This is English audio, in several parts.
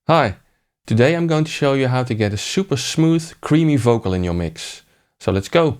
Hi, today I'm going to show you how to get a super smooth, creamy vocal in your mix. So let's go!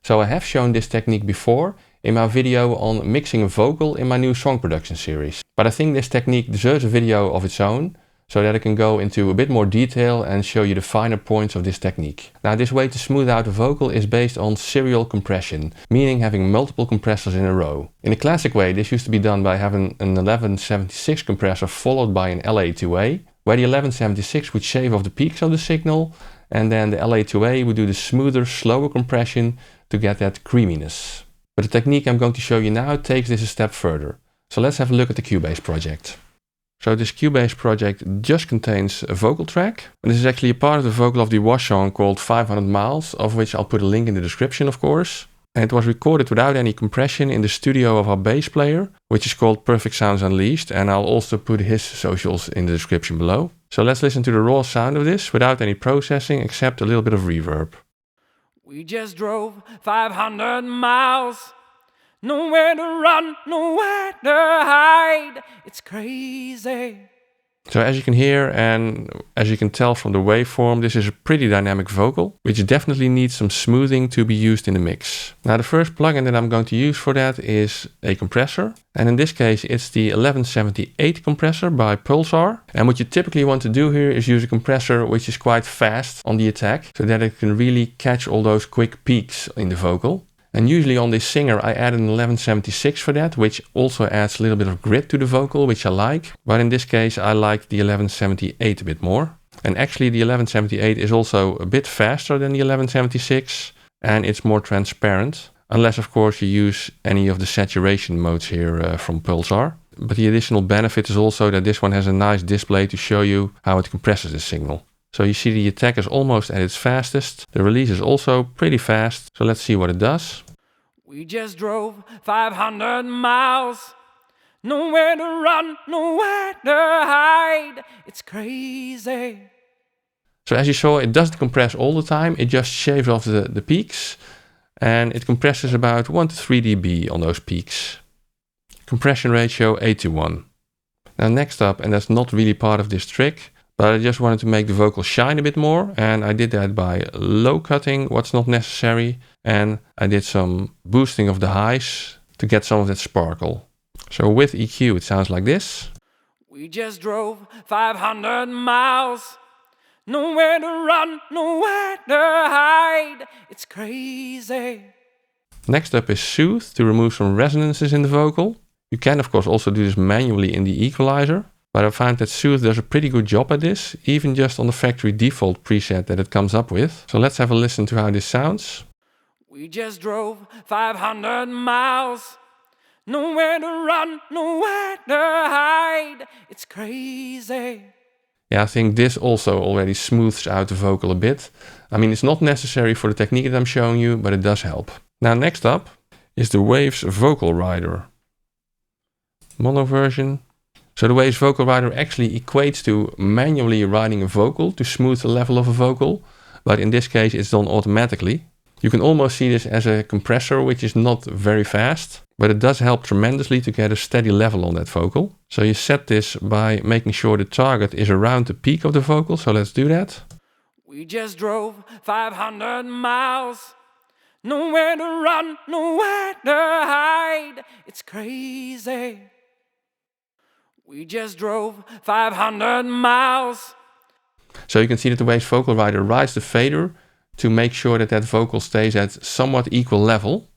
So I have shown this technique before in my video on mixing a vocal in my new song production series. But I think this technique deserves a video of its own, so that I can go into a bit more detail and show you the finer points of this technique. Now, this way to smooth out a vocal is based on serial compression, meaning having multiple compressors in a row. In a classic way, this used to be done by having an 1176 compressor followed by an LA2A, where the 1176 would shave off the peaks of the signal, and then the LA2A would do the smoother, slower compression to get that creaminess. But the technique I'm going to show you now takes this a step further. So let's have a look at the Cubase project. So this Cubase project just contains a vocal track. And this is actually a part of the vocal of the Wash song called 500 Miles, of which I'll put a link in the description, of course. And it was recorded without any compression in the studio of our bass player, which is called Perfect Sounds Unleashed, and I'll also put his socials in the description below. So let's listen to the raw sound of this without any processing except a little bit of reverb. We just drove 500 miles. Nowhere to run, nowhere to hide. It's crazy. So as you can hear and as you can tell from the waveform, this is a pretty dynamic vocal, which definitely needs some smoothing to be used in the mix. Now the first plugin that I'm going to use for that is a compressor. And in this case, it's the 1178 compressor by Pulsar. And what you typically want to do here is use a compressor which is quite fast on the attack, so that it can really catch all those quick peaks in the vocal. And usually on this singer I add an 1176 for that, which also adds a little bit of grit to the vocal, which I like. But in this case I like the 1178 a bit more. And actually the 1178 is also a bit faster than the 1176 and it's more transparent. Unless of course you use any of the saturation modes here from Pulsar. But the additional benefit is also that this one has a nice display to show you how it compresses the signal. So you see the attack is almost at its fastest. The release is also pretty fast. So let's see what it does. We just drove 500 miles. Nowhere to run, nowhere to hide. It's crazy. So as you saw, it doesn't compress all the time. It just shaves off the peaks. And it compresses about 1 to 3 dB on those peaks. Compression ratio 8:1. Now next up, and that's not really part of this trick, but I just wanted to make the vocal shine a bit more, and I did that by low cutting what's not necessary, and I did some boosting of the highs to get some of that sparkle. So with EQ it sounds like this. We just drove 500 miles. Nowhere to run, nowhere to hide. It's crazy. Next up is Soothe to remove some resonances in the vocal. You can of course also do this manually in the equalizer. But I found that Soothe does a pretty good job at this, even just on the factory default preset that it comes up with. So let's have a listen to how this sounds. We just drove 500 miles. Nowhere to run, nowhere to hide. It's crazy. Yeah, I think this also already smooths out the vocal a bit. I mean, it's not necessary for the technique that I'm showing you, but it does help. Now next up is the Waves Vocal Rider. Mono version. So the Waves Vocal Rider actually equates to manually writing a vocal to smooth the level of a vocal, but in this case it's done automatically. You can almost see this as a compressor, which is not very fast, but it does help tremendously to get a steady level on that vocal. So you set this by making sure the target is around the peak of the vocal, so let's do that. We just drove 500 miles. Nowhere to run, nowhere to hide. It's crazy. We just drove 500 miles. So you can see that the Waves Vocal Rider rides the fader to make sure that that vocal stays at somewhat equal level.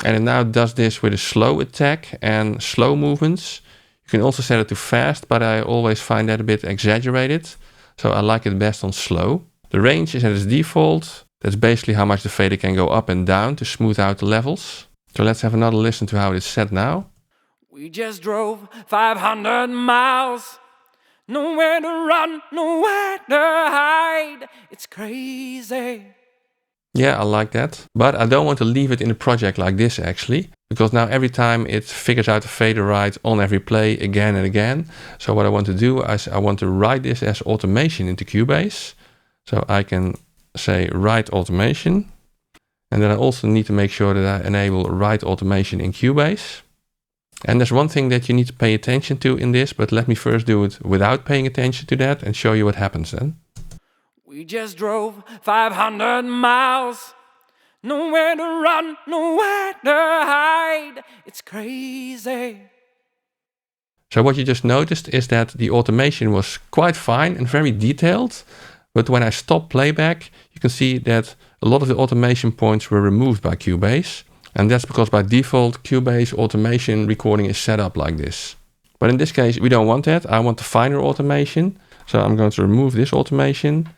And it now does this with a slow attack and slow movements. You can also set it to fast, but I always find that a bit exaggerated. So I like it best on slow. The range is at its default. That's basically how much the fader can go up and down to smooth out the levels. So let's have another listen to how it is set now. We just drove 500 miles. Nowhere to run, nowhere to hide. It's crazy. Yeah, I like that. But I don't want to leave it in a project like this actually, because now every time it figures out the fader right on every play again and again. So what I want to do is I want to write this as automation into Cubase. So I can say write automation. And then I also need to make sure that I enable write automation in Cubase. And there's one thing that you need to pay attention to in this, but let me first do it without paying attention to that and show you what happens then. We just drove 500 miles. Nowhere to run, nowhere to hide. It's crazy. So what you just noticed is that the automation was quite fine and very detailed. But when I stop playback, you can see that a lot of the automation points were removed by Cubase. And that's because by default, Cubase automation recording is set up like this. But in this case, we don't want that. I want the finer automation. So I'm going to remove this automation.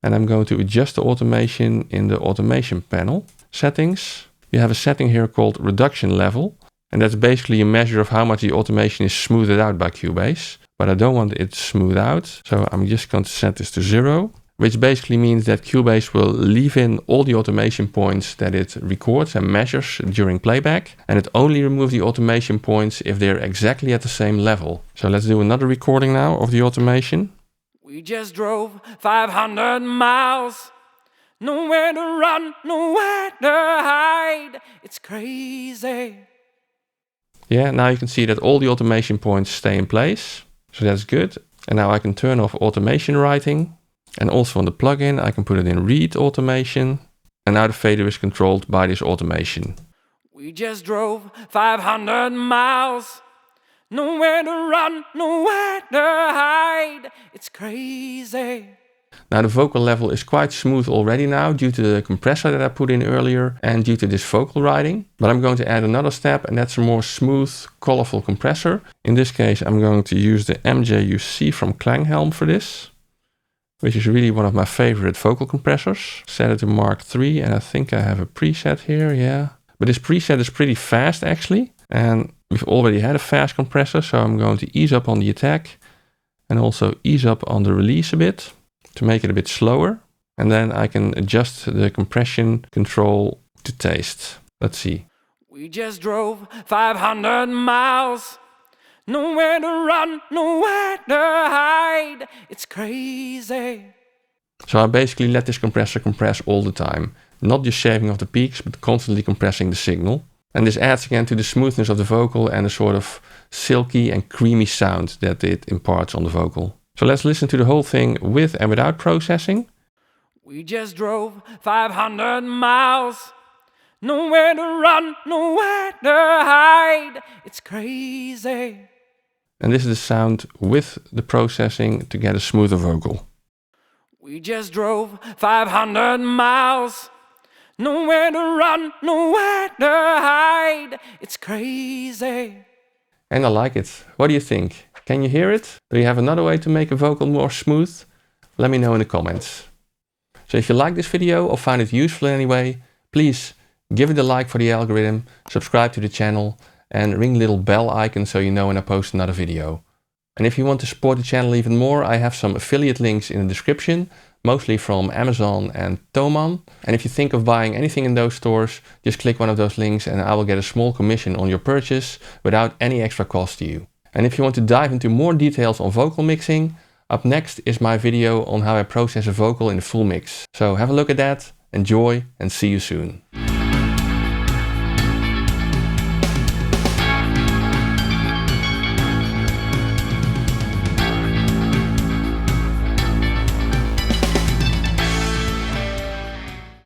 And I'm going to adjust the automation in the automation panel. Settings. You have a setting here called reduction level. And that's basically a measure of how much the automation is smoothed out by Cubase. But I don't want it smoothed out. So I'm just going to set this to 0. Which basically means that Cubase will leave in all the automation points that it records and measures during playback. And it only removes the automation points if they're exactly at the same level. So let's do another recording now of the automation. We just drove 500 miles. Nowhere to run, nowhere to hide. It's crazy. Yeah, now you can see that all the automation points stay in place. So that's good. And now I can turn off automation writing. And also on the plugin, I can put it in read automation. And now the fader is controlled by this automation. We just drove 500 miles. Nowhere to run, nowhere to hide. It's crazy. Now the vocal level is quite smooth already now due to the compressor that I put in earlier and due to this vocal writing. But I'm going to add another step, and that's a more smooth, colorful compressor. In this case, I'm going to use the MJUC from Klanghelm for this, which is really one of my favorite vocal compressors. Set it to Mark III, and I think I have a preset here, yeah. But this preset is pretty fast actually, and we've already had a fast compressor, so I'm going to ease up on the attack and also ease up on the release a bit to make it a bit slower. And then I can adjust the compression control to taste. Let's see. We just drove 500 miles. Nowhere to run, nowhere to hide. It's crazy. So I basically let this compressor compress all the time. Not just shaving off the peaks, but constantly compressing the signal. And this adds again to the smoothness of the vocal and the sort of silky and creamy sound that it imparts on the vocal. So let's listen to the whole thing with and without processing. We just drove 500 miles. Nowhere to run, nowhere to hide. It's crazy. And this is the sound with the processing to get a smoother vocal. We just drove 500 miles. Nowhere to run, nowhere to hide. It's crazy. And I like it. What do you think? Can you hear it? Do you have another way to make a vocal more smooth? Let me know in the comments. So if you like this video or found it useful in any way, please give it a like for the algorithm, subscribe to the channel, and ring the little bell icon so you know when I post another video. And if you want to support the channel even more, I have some affiliate links in the description, mostly from Amazon and Thomann. And if you think of buying anything in those stores, just click one of those links and I will get a small commission on your purchase without any extra cost to you. And if you want to dive into more details on vocal mixing, up next is my video on how I process a vocal in the full mix. So have a look at that, enjoy, and see you soon.